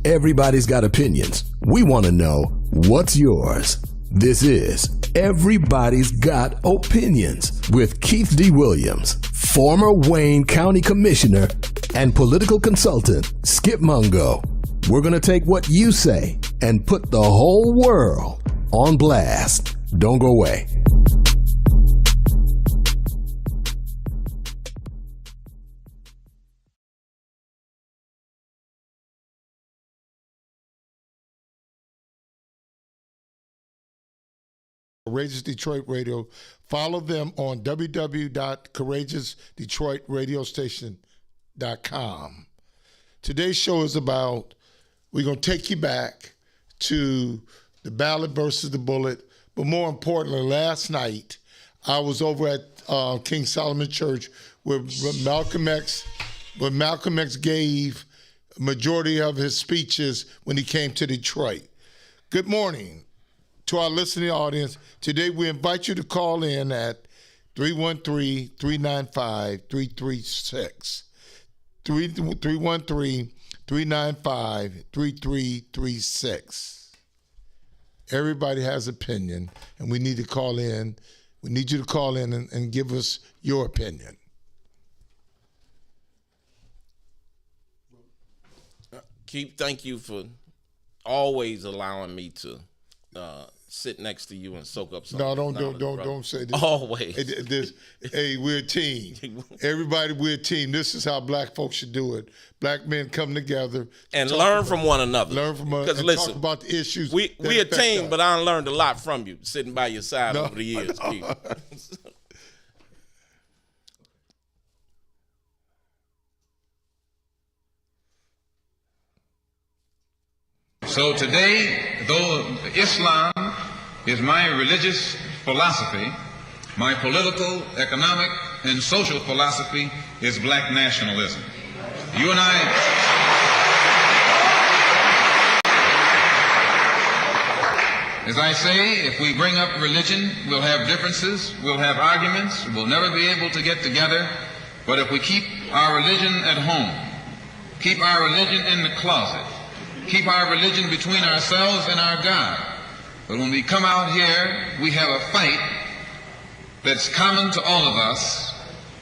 Everybody's got opinions. We want to know what's yours. This is Everybody's Got Opinions with Keith D. Williams, former Wayne County Commissioner and political consultant Skip Mungo. We're going to take what you say and put the whole world on blast. Don't go away. Courageous Detroit Radio. Follow them on www.courageousdetroitradiostation.com. Today's show is about, we're going to take you back to the Ballot versus the Bullet, but more importantly, last night I was over at King Solomon Church where Malcolm X gave a majority of his speeches when he came to Detroit. Good morning to our listening audience. Today we invite you to call in at 313-395-3336. 313-395-3336. Everybody has opinion, and we need to call in. We need you to call in and give us your opinion. Keith, thank you for always allowing me to sit next to you and soak up some. No, don't say this. Always. Hey, we're a team. Everybody, we're a team. This is how black folks should do it. Black men come together and learn from one another. Learn from us and talk about the issues. We a team, but I learned a lot from you sitting by your side over the years, Keith. So today, though Islam is my religious philosophy, my political, economic, and social philosophy is black nationalism. You and I As I say, if we bring up religion, we'll have differences, we'll have arguments, we'll never be able to get together. But if we keep our religion at home, keep our religion in the closet, keep our religion between ourselves and our God, but when we come out here, we have a fight that's common to all of us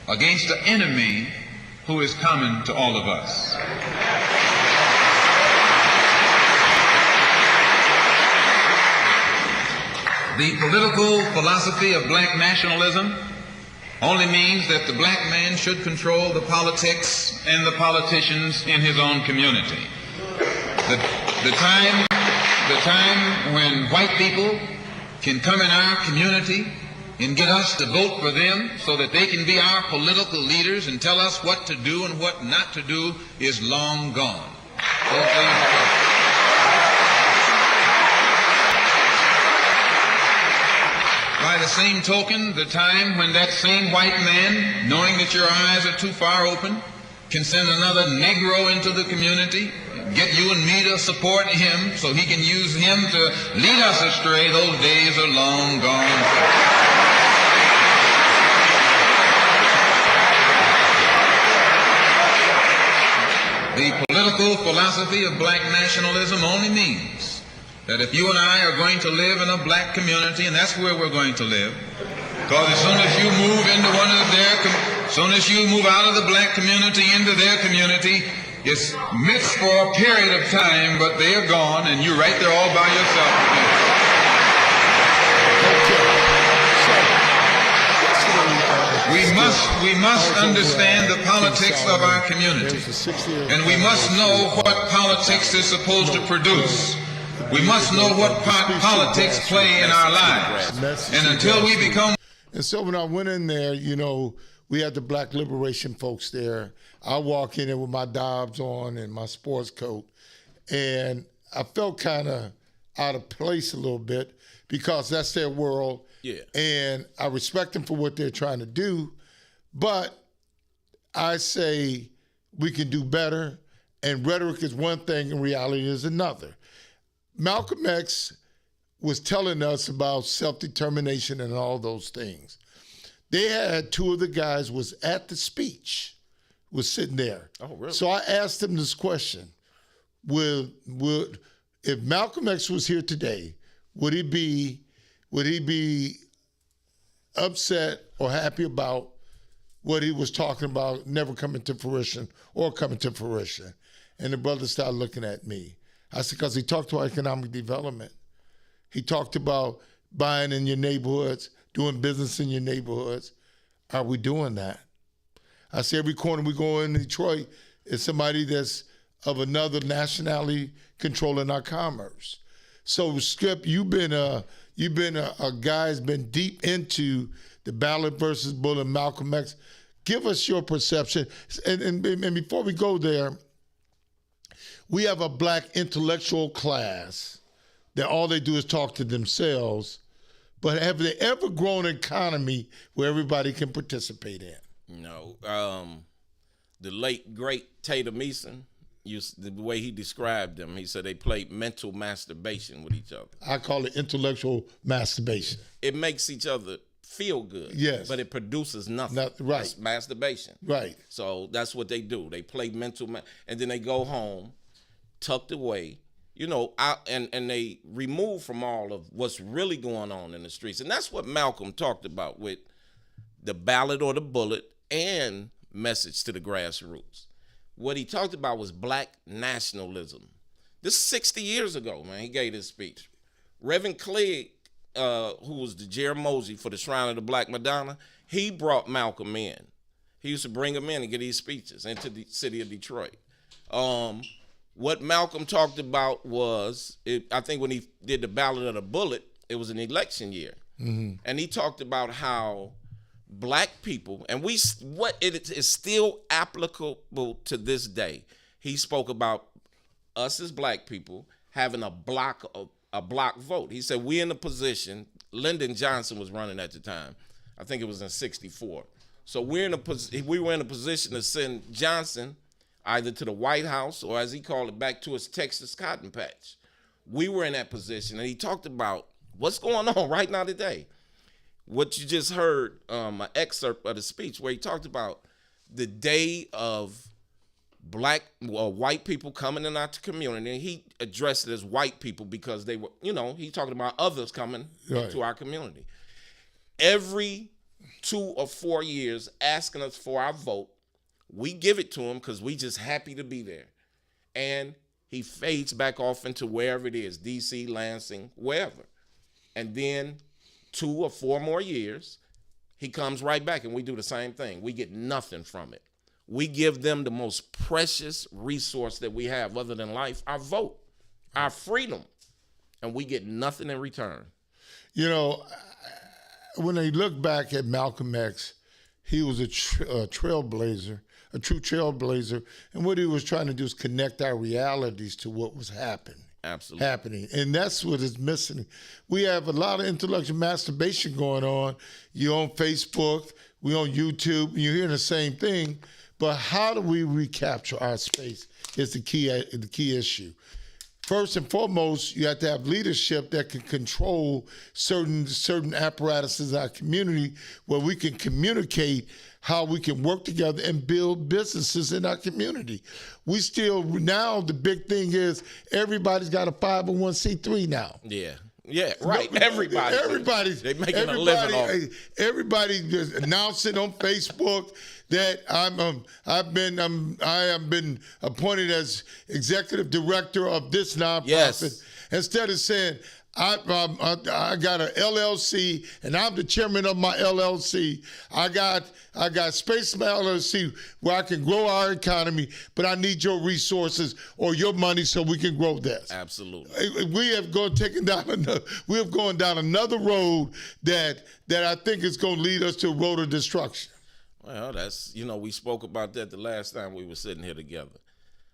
against the enemy who is common to all of us. The political philosophy of black nationalism only means that the black man should control the politics and the politicians in his own community. The time when white people can come in our community and get us to vote for them so that they can be our political leaders and tell us what to do and what not to do is long gone. By the same token, the time when that same white man, knowing that your eyes are too far open, can send another Negro into the community, get you and me to support him so he can use him to lead us astray, those days are long gone. The political philosophy of black nationalism only means that if you and I are going to live in a black community, and that's where we're going to live, because as soon as you move into as soon as you move out of the black community into their community, it's mixed for a period of time, but they are gone, and you're right there all by yourself. We must understand the politics of our community, and we must know what politics is supposed to produce. We must know what part politics play in our lives. And until we become... And so when I went in there, you know, we had the black liberation folks there. I walk in there with my Dobbs on and my sports coat. And I felt kind of out of place a little bit because that's their world. Yeah. And I respect them for what they're trying to do. But I say we can do better. And rhetoric is one thing and reality is another. Malcolm X was telling us about self-determination and all those things. They had two of the guys was at the speech, was sitting there. Oh, really? So I asked him this question: Would if Malcolm X was here today, would he be upset or happy about what he was talking about never coming to fruition or coming to fruition? And the brother started looking at me. I said, because he talked about economic development. He talked about buying in your neighborhoods, doing business in your neighborhoods. Are we doing that? I say every corner we go in Detroit is somebody that's of another nationality controlling our commerce. So Skip, you've been a guy who's been deep into the Ballot versus Ballot, Malcolm X. Give us your perception. And before we go there, we have a black intellectual class that all they do is talk to themselves, but have they ever grown an economy where everybody can participate in? No. The late, great Tatum Eason, the way he described them, he said they played mental masturbation with each other. I call it intellectual masturbation. It makes each other feel good. Yes. But it produces nothing. Right. That's masturbation. Right. So that's what they do. They play and then they go home, tucked away, you know, and they remove from all of what's really going on in the streets. And that's what Malcolm talked about with the ballot or the bullet and message to the grassroots. What he talked about was black nationalism. This is 60 years ago, man, he gave this speech. Reverend Clegg, who was the Jeramogi for the Shrine of the Black Madonna, he brought Malcolm in. He used to bring him in and get these speeches into the city of Detroit. What Malcolm talked about was, I think when he did the Ballot of the Bullet, it was an election year. Mm-hmm. And he talked about how black people, and it is still applicable to this day. He spoke about us as black people having a block vote. He said, we're in a position, Lyndon Johnson was running at the time. I think it was in 1964. So we were in a position to send Johnson either to the White House or, as he called it, back to his Texas cotton patch. We were in that position, and he talked about what's going on right now today. What you just heard, an excerpt of the speech where he talked about the day of white people coming in our community, and he addressed it as white people because they were, he's talking about others coming into our community. Every 2 or 4 years asking us for our vote, we give it to him because we just happy to be there. And he fades back off into wherever it is, D.C., Lansing, wherever. And then 2 or 4 more years, he comes right back and we do the same thing. We get nothing from it. We give them the most precious resource that we have other than life, our vote, our freedom, and we get nothing in return. When I look back at Malcolm X, he was a trailblazer, a true trailblazer, and what he was trying to do is connect our realities to what was happening. Absolutely. And that's what is missing. We have a lot of intellectual masturbation going on. You're on Facebook, we're on YouTube, and you're hearing the same thing. But how do we recapture our space is the key issue. First and foremost, you have to have leadership that can control certain apparatuses in our community where we can communicate how we can work together and build businesses in our community. We still, now the big thing is everybody's got a 501c3 now. Yeah, right. Everybody's they're making a living off. Everybody just announcing on Facebook that I have been appointed as executive director of this nonprofit. Yes. Instead of saying I got a LLC and I'm the chairman of my LLC. I got space in my LLC where I can grow our economy, but I need your resources or your money so we can grow this. Absolutely. We have gone down another road that I think is going to lead us to a road of destruction. Well, that's, we spoke about that the last time we were sitting here together.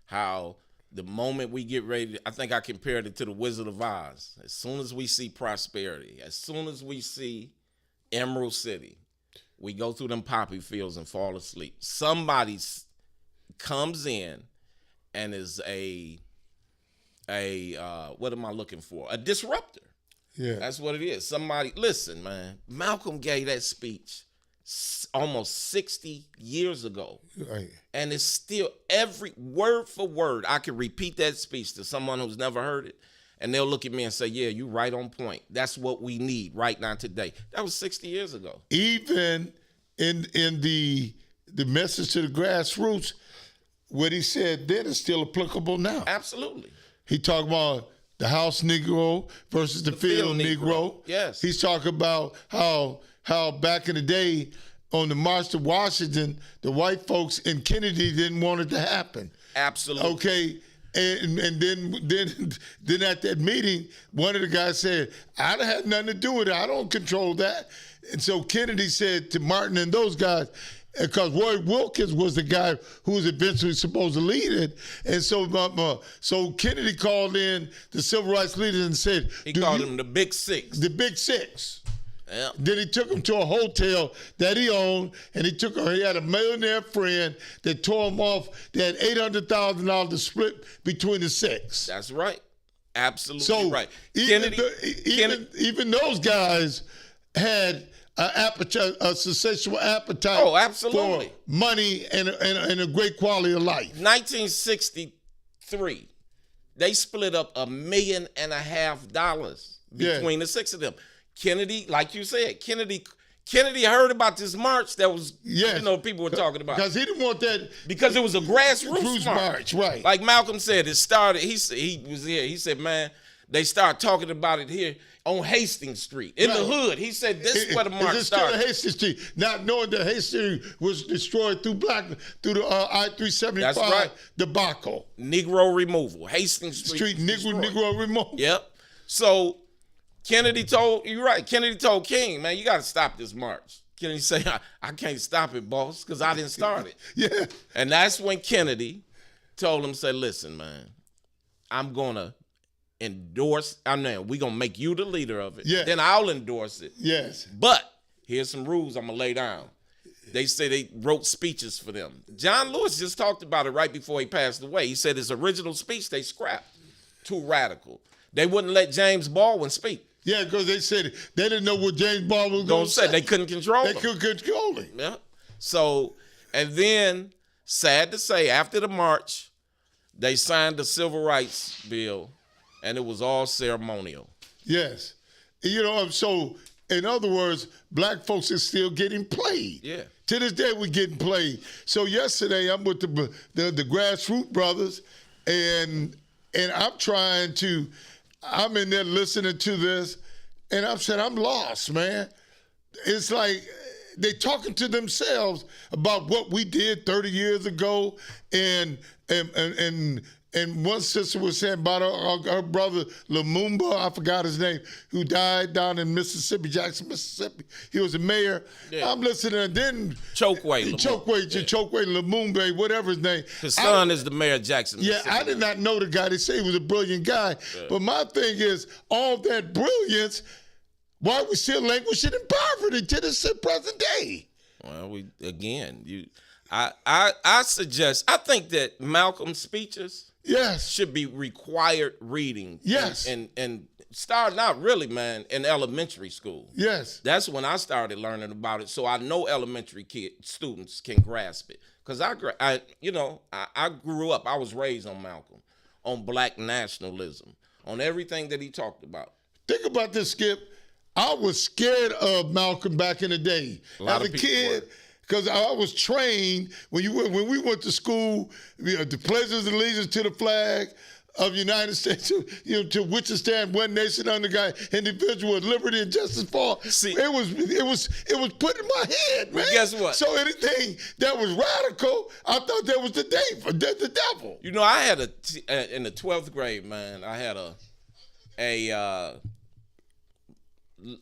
How the moment we get ready, I think I compared it to the Wizard of Oz. As soon as we see prosperity, as soon as we see Emerald City, we go through them poppy fields and fall asleep. Somebody comes in and is a what am I looking for? A disruptor. Yeah. That's what it is. Somebody, listen, man, Malcolm gave that speech almost 60 years ago. Right. And it's still every word for word. I can repeat that speech to someone who's never heard it, and they'll look at me and say, yeah, you're right on point. That's what we need right now today. That was 60 years ago. Even in the message to the grassroots, what he said then is still applicable now. Absolutely. He talked about the house Negro versus the field Negro. Yes. He's talking about how back in the day on the March to Washington, the white folks in Kennedy didn't want it to happen. Absolutely. Okay. And then at that meeting, one of the guys said, I had nothing to do with it. I don't control that. And so Kennedy said to Martin and those guys, because Roy Wilkins was the guy who was eventually supposed to lead it. And so Kennedy called in the civil rights leaders and said, he called them the Big Six. The Big Six. Yeah. Then he took him to a hotel that he owned, and he had a millionaire friend that tore him off. They had $800,000 to split between the six. That's right. Absolutely so right. Even those guys had a sensational appetite for money and a great quality of life. 1963, they split up $1.5 million between the six of them. Kennedy, like you said, Kennedy heard about this march that was, people were talking about. Because he didn't want that. Because it was a grassroots march, right. Like Malcolm said, it started, he was here. He said, man, they started talking about it here on Hastings Street, in the hood. He said, this is where the march started. Still Hastings Street, not knowing that Hastings was destroyed through the I-375 That's right. debacle. Negro removal, Hastings Street Negro removal. Yep. So Kennedy told King, man, you got to stop this march. Kennedy said, I can't stop it, boss, because I didn't start it. Yeah. And that's when Kennedy told him, said, listen, man, I'm going to endorse, we're going to make you the leader of it. Yeah. Then I'll endorse it. Yes. But here's some rules I'm going to lay down. They say they wrote speeches for them. John Lewis just talked about it right before he passed away. He said his original speech they scrapped. Too radical. They wouldn't let James Baldwin speak. Yeah, because they said they didn't know what James Baldwin was going to say. They couldn't control him. They couldn't control him. Yeah. So, and then, sad to say, after the march, they signed the Civil Rights Bill, and it was all ceremonial. Yes. So in other words, black folks are still getting played. Yeah. To this day, we're getting played. So yesterday, I'm with the grassroots brothers, and I'm in there listening to this, and I'm saying, I'm lost, man. It's like they talking to themselves about what we did 30 years ago, and one sister was saying about her brother Lumumba, I forgot his name, who died down in Mississippi, Jackson, Mississippi. He was a mayor. Yeah. I'm listening, and then Chokwe Lumumba, whatever his name. His son is the mayor of Jackson. Yeah, I did not know the guy. They say he was a brilliant guy. Yeah. But my thing is, all that brilliance, why we still languishing in poverty to this present day? Well, I suggest, I think that Malcolm's speeches should be required reading. Yes. And starting out really, man, in elementary school. Yes. That's when I started learning about it, so I know elementary students can grasp it. Because I grew up, I was raised on Malcolm, on black nationalism, on everything that he talked about. Think about this, Skip. I was scared of Malcolm back in the day. As a kid, because I was trained when we went to school, the pledge of allegiance to the flag of the United States, to which it stand one nation under God, individual with liberty and justice for all. See, it was put in my head, man. Well, guess what? So anything that was radical, I thought that was the devil. I had in the 12th grade, man, I had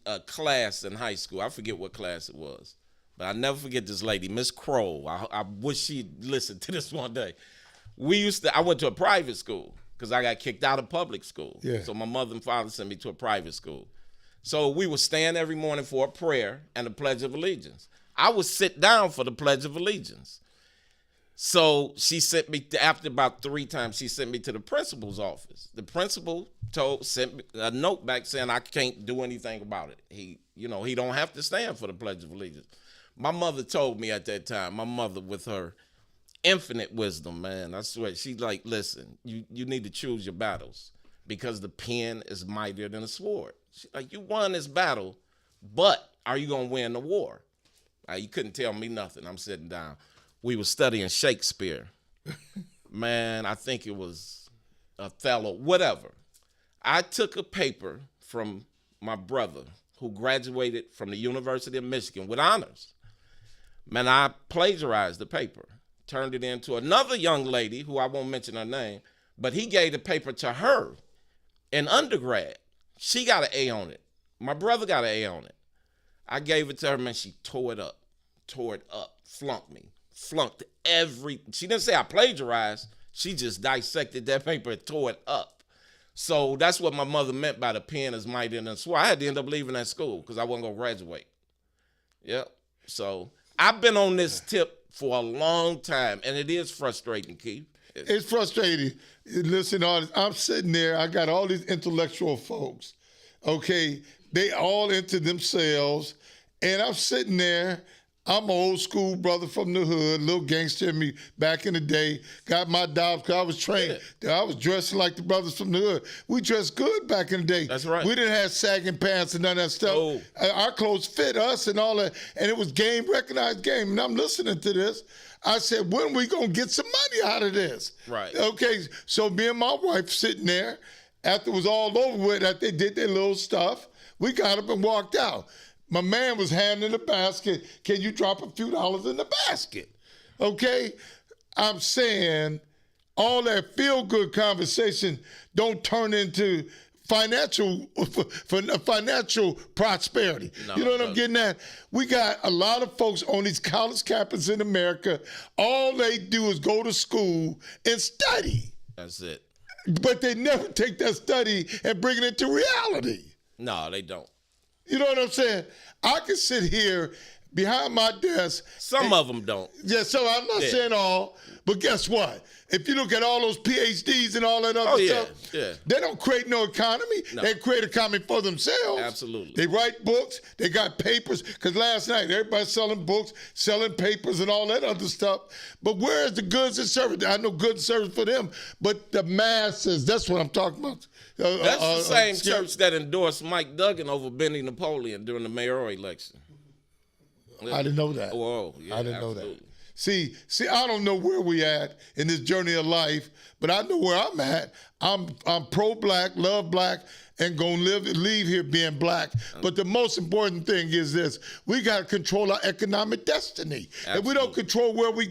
a class in high school. I forget what class it was. But I'll never forget this lady, Miss Crow. I wish she'd listen to this one day. I went to a private school because I got kicked out of public school. Yeah. So my mother and father sent me to a private school. So we would stand every morning for a prayer and a Pledge of Allegiance. I would sit down for the Pledge of Allegiance. So she sent me, after about 3 times, she sent me to the principal's office. The principal sent me a note back saying I can't do anything about it. He don't have to stand for the Pledge of Allegiance. My mother told me at that time, my mother with her infinite wisdom, man, I swear, she's like, listen, you need to choose your battles because the pen is mightier than a sword. She's like, you won this battle, but are you going to win the war? You couldn't tell me nothing. I'm sitting down. We were studying Shakespeare. Man, I think it was Othello, whatever. I took a paper from my brother who graduated from the University of Michigan with honors. Man, I plagiarized the paper, turned it into another young lady who I won't mention her name, but he gave the paper to her in undergrad. She got an A on it. My brother got an A on it. I gave it to her, man, she tore it up, flunked me, she didn't say I plagiarized, she just dissected that paper and tore it up. So that's what my mother meant by the pen is mightier than a sword. I had to end up leaving that school because I wasn't going to graduate. Yep. So I've been on this tip for a long time, and it is frustrating, Keith. It's frustrating. Listen, I'm sitting there. I got all these intellectual folks, okay? They all into themselves, and I'm sitting there. I'm an old school brother from the hood, little gangster in me back in the day. Got my doubts because I was trained. Yeah. I was dressing like the brothers from the hood. We dressed good back in the day. That's right. We didn't have sagging pants and none of that stuff. Oh. Our clothes fit us and all that, and it was recognized game. And I'm listening to this. I said, when are we going to get some money out of this? Right. Okay, so me and my wife sitting there, after it was all over with, after they did their little stuff, we got up and walked out. My man was handing the basket. Can you drop a few dollars in the basket? Okay? I'm saying all that feel-good conversation don't turn into financial prosperity. No, you know what I'm getting at? We got a lot of folks on these college campuses in America. All they do is go to school and study. That's it. But they never take that study and bring it into reality. No, they don't. You know what I'm saying? I can sit here behind my desk. Some of them don't. Yeah, so I'm not saying all, but guess what? If you look at all those PhDs and all that other stuff, they don't create no economy. No. They create economy for themselves. Absolutely. They write books. They got papers. Because last night, everybody's selling books, selling papers, and all that other stuff. But where is the goods and service? I know goods and service for them, but the masses, that's what I'm talking about. That's the same church that endorsed Mike Duggan over Benny Napoleon during the mayoral election. I didn't know that. Whoa, yeah, I didn't know that. See, I don't know where we at in this journey of life, but I know where I'm at. I'm pro-black, love black, and gonna leave here being black. But the most important thing is this: we gotta control our economic destiny. Absolutely. If we don't control where we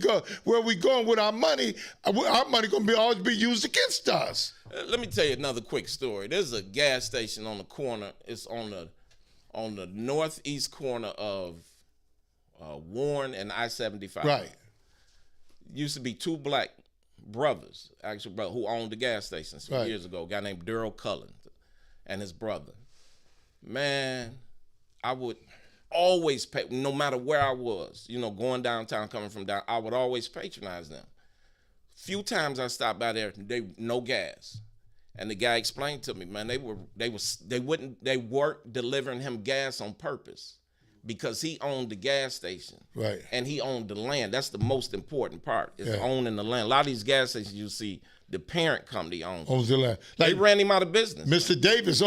going with our money gonna always be used against us. Let me tell you another quick story. There's a gas station on the corner. It's on the northeast corner of Warren and I-75. Right. Used to be two black brothers, who owned the gas station some years ago. A guy named Daryl Cullen and his brother. Man, I would always pay, no matter where I was, going downtown, coming from down, I would always patronize them. Few times I stopped by there, no gas. And the guy explained to me, man, they weren't delivering him gas on purpose, because he owned the gas station. Right. And he owned the land. That's the most important part, is owning the land. A lot of these gas stations you see, the parent company owns the land. Like, they ran him out of business. Mr. Davis he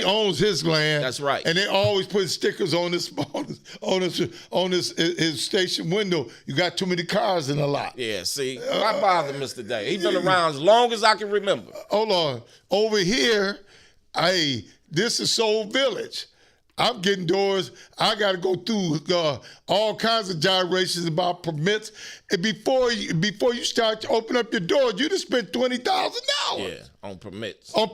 owns his land. That's right. And they always put stickers on his station window. You got too many cars in the lot. Yeah, see, why bother Mr. Davis? He's been around as long as I can remember. Hold on. Over here, this is Soul Village. I'm getting doors. I got to go through all kinds of gyrations about permits. And before you start to open up your doors, you just spent $20,000. Yeah, on permits. On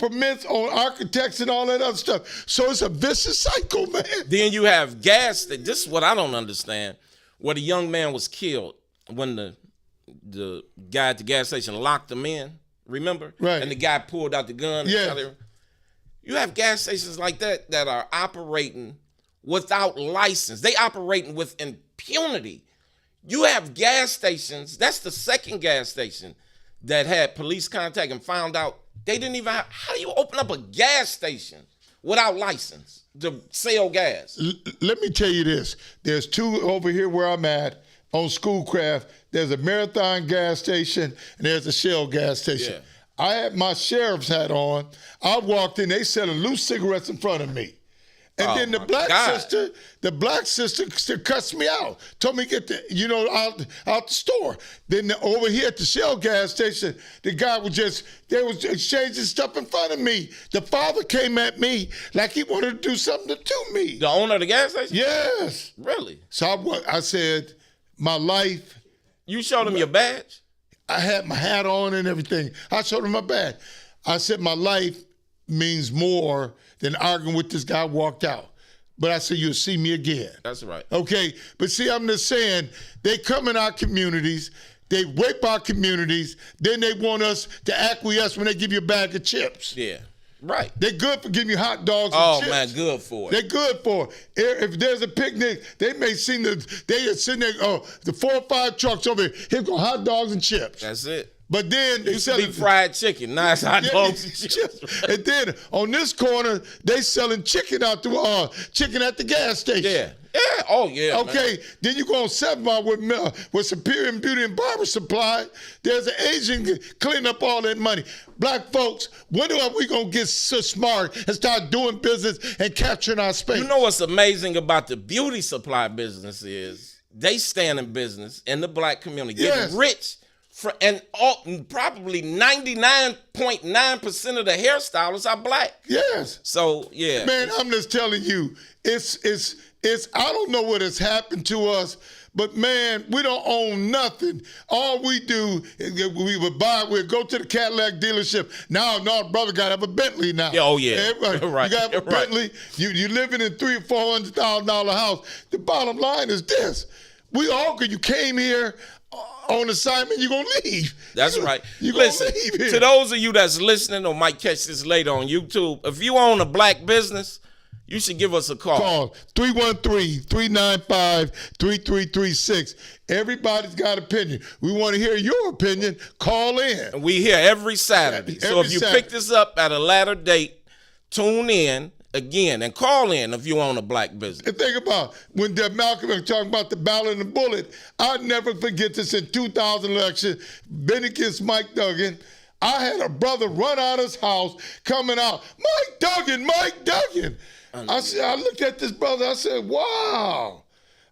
architects and all that other stuff. So it's a vicious cycle, man. Then you have gas. This is what I don't understand. Where the young man was killed when the guy at the gas station locked him in. Remember? Right. And the guy pulled out the gun. And yeah. shot him. You have gas stations like that are operating without license. They operating with impunity. You have gas stations. That's the second gas station that had police contact and found out they didn't even have. How do you open up a gas station without license to sell gas? Let me tell you this. There's two over here where I'm at on Schoolcraft. There's a Marathon gas station and there's a Shell gas station. Yeah. I had my sheriff's hat on. I walked in, they selling loose cigarettes in front of me. And then the black sister cussed me out. Told me to get out the store. Then over here at the Shell gas station, the guy they was exchanging stuff in front of me. The father came at me like he wanted to do something to me. The owner of the gas station? Yes. Really? So I said, my life. You showed him your badge? I had my hat on and everything. I showed him my badge. I said, my life means more than arguing with this guy, walked out. But I said, you'll see me again. That's right. Okay, but see, I'm just saying, they come in our communities, they rape our communities, then they want us to acquiesce when they give you a bag of chips. Yeah. Right. They're good for giving you hot dogs and chips. Oh, man, good for it. They're good for it. If there's a picnic, they may see they are sitting there, the 4 or 5 trucks over here go hot dogs and chips. That's it. But then they selling fried chicken, nice hot dogs and chips. And then on this corner, they selling chicken at the gas station. Yeah. Yeah. Oh, yeah. Okay. Man. Then you go on 7 Mile with Superior Beauty and Barber Supply. There's an Asian cleaning up all that money. Black folks, when are we going to get so smart and start doing business and capturing our space? You know what's amazing about the beauty supply business is they stand in business in the black community, getting rich. And probably 99.9% of the hairstylists are black. Yes. So, yeah. Man, I'm just telling you, it's I don't know what has happened to us, but man, we don't own nothing. All we do is we'd go to the Cadillac dealership. Now, brother got to have a Bentley now. Oh, yeah. Everybody, right. You got to have a Bentley. You living in $300,000 or $400,000 house. The bottom line is this. You came here on assignment, you're going to leave. That's right. You're going to leave here. To those of you that's listening or might catch this later on YouTube, if you own a black business, You should give us a call. Call 313-395-3336. Everybody's got opinion. We want to hear your opinion. Call in. And we here every Saturday. So if you pick this up at a later date, tune in again and call in if you own a black business. And think about when Malcolm was talking about the ballot and the bullet. I'll never forget this in 2000 election, Ben against Mike Duggan. I had a brother run out of his house coming out, Mike Duggan. I looked at this brother, I said, wow.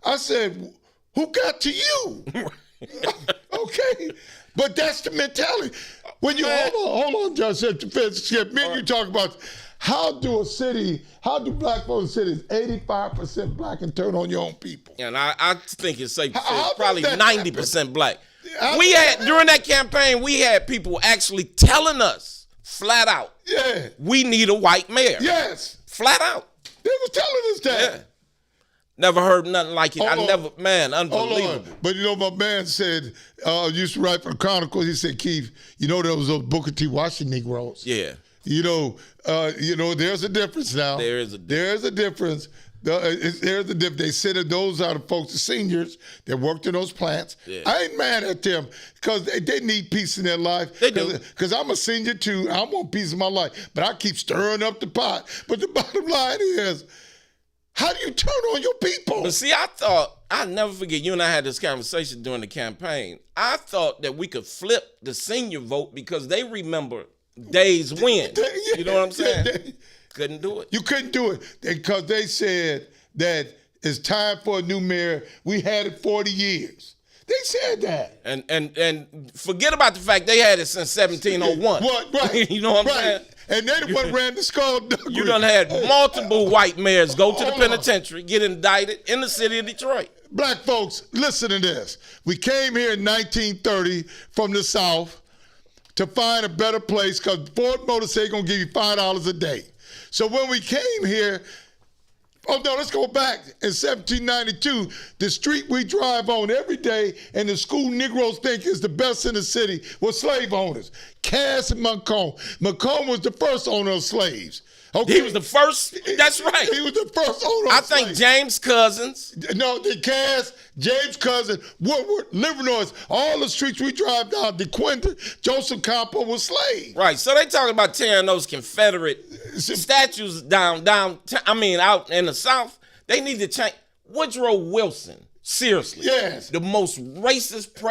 I said, who got to you? Okay. But that's the mentality. When you hold on, Judge, me and you talk about how do black folks in cities 85% black and turn on your own people? And I think it's safe to say it's probably 90% black. We had during that campaign, we had people actually telling us flat out, we need a white mayor. Yes. Flat out. They was telling us that. Yeah. Never heard nothing like it. Unbelievable. But you know, my man said, used to write for the Chronicle, he said, Keith, you know there was those Booker T. Washington Negroes. Yeah. You know, there's a difference now. There's a difference. There's a difference. They said those are the folks, the seniors that worked in those plants. Yeah. I ain't mad at them because they need peace in their life. They do. Because I'm a senior too. I want peace in my life. But I keep stirring up the pot. But the bottom line is, how do you turn on your people? But see, I'll never forget, you and I had this conversation during the campaign. I thought that we could flip the senior vote because they remember days when. You know what I'm saying? Couldn't do it. You couldn't do it because they said that it's time for a new mayor. We had it 40 years. They said that. And forget about the fact they had it since 1701. Right. You know what I'm saying? And they the one ran the skullduggery. You done had multiple white mayors go to the penitentiary, get indicted in the city of Detroit. Black folks, listen to this. We came here in 1930 from the South to find a better place because Ford Motor said going to give you $5 a day. So when we came here, let's go back. In 1792, the street we drive on every day and the school Negroes think is the best in the city was slave owners. Cass and Macomb. Macomb was the first owner of slaves. Okay. He was the first. That's right. He was the first owner. I think James Cousins. No, the Cass, James Cousins, Woodward, Livernois, all the streets we drive down, DeQuinta, Joseph Campo was slaves. Right. So they talking about tearing those Confederate statues down. Out in the South. They need to change. Woodrow Wilson. Seriously. Yes. The most racist president